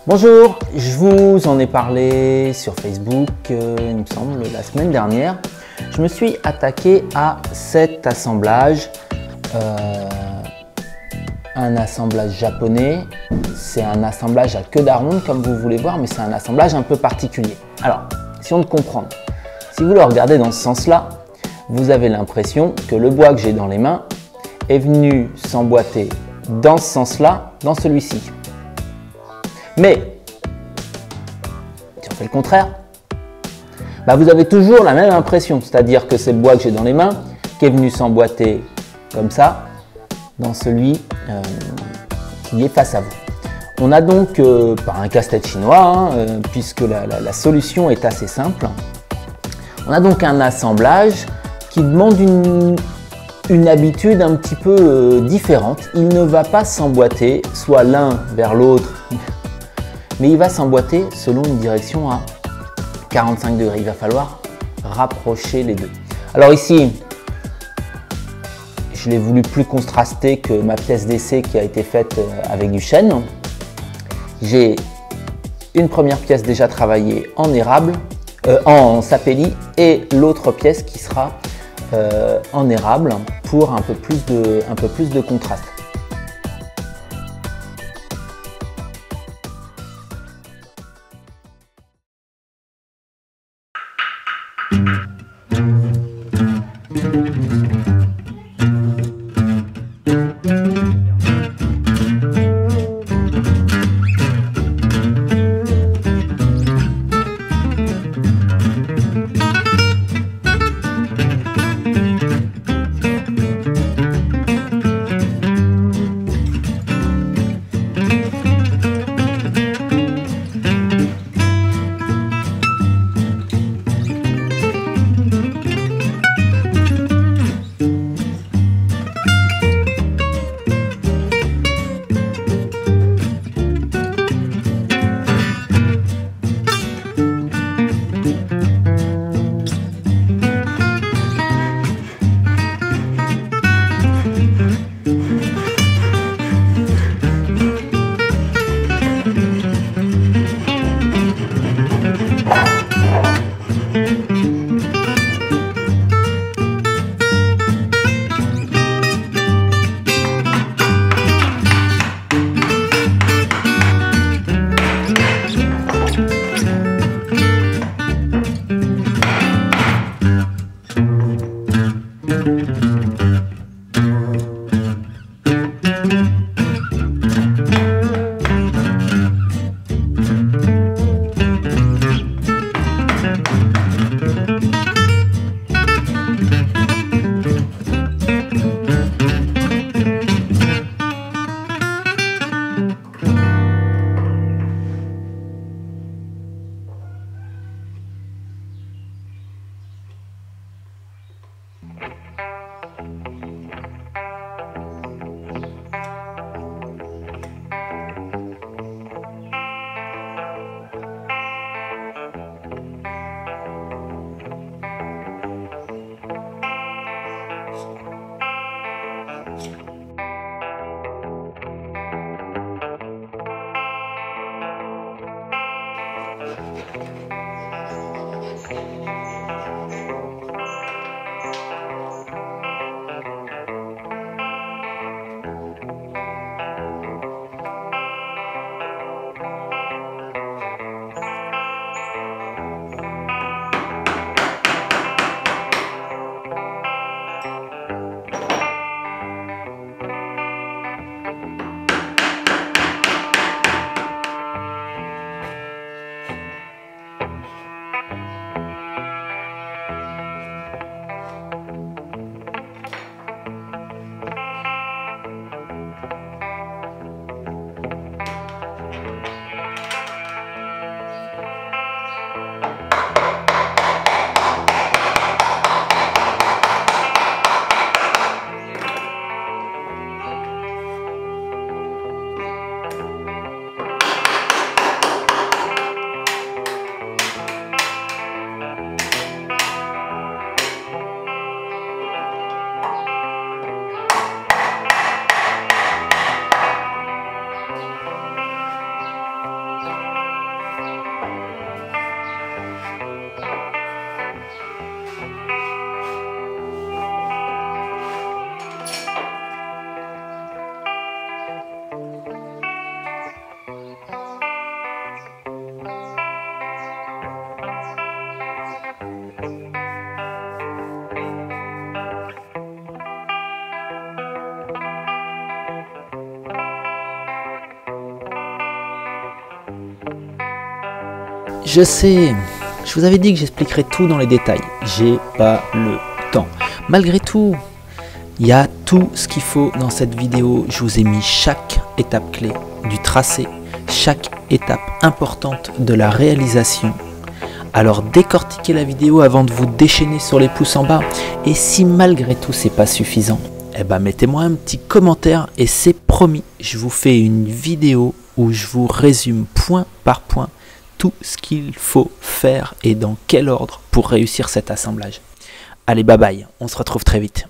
Bonjour, je vous en ai parlé sur Facebook, il me semble, la semaine dernière. Je me suis attaqué à cet assemblage, un assemblage japonais. C'est un assemblage à queue d'aronde comme vous voulez voir, mais c'est un assemblage un peu particulier. Alors, si on de comprendre, si vous le regardez dans ce sens-là, vous avez l'impression que le bois que j'ai dans les mains est venu s'emboîter dans ce sens-là, dans celui-ci. Mais, si on fait le contraire, vous avez toujours la même impression, c'est-à-dire que c'est le bois que j'ai dans les mains qui est venu s'emboîter comme ça dans celui qui est face à vous. On a donc, par un casse-tête chinois, puisque la solution est assez simple, on a donc un assemblage qui demande une habitude un petit peu différente. Il ne va pas s'emboîter soit l'un vers l'autre, mais il va s'emboîter selon une direction à 45 degrés. Il va falloir rapprocher les deux. Alors ici, je l'ai voulu plus contrasté que ma pièce d'essai qui a été faite avec du chêne. J'ai une première pièce déjà travaillée en érable, en sapelli, et l'autre pièce qui sera en érable pour un peu plus de contraste. je sais, je vous avais dit que j'expliquerais tout dans les détails. J'ai pas le temps. Malgré tout, il y a tout ce qu'il faut dans cette vidéo. Je vous ai mis chaque étape clé du tracé, chaque étape importante de la réalisation. Alors décortiquez la vidéo avant de vous déchaîner sur les pouces en bas. Et si malgré tout c'est pas suffisant, eh ben mettez-moi un petit commentaire et c'est promis, je vous fais une vidéo où je vous résume point par point tout ce qu'il faut faire et dans quel ordre pour réussir cet assemblage. Allez, bye bye, on se retrouve très vite.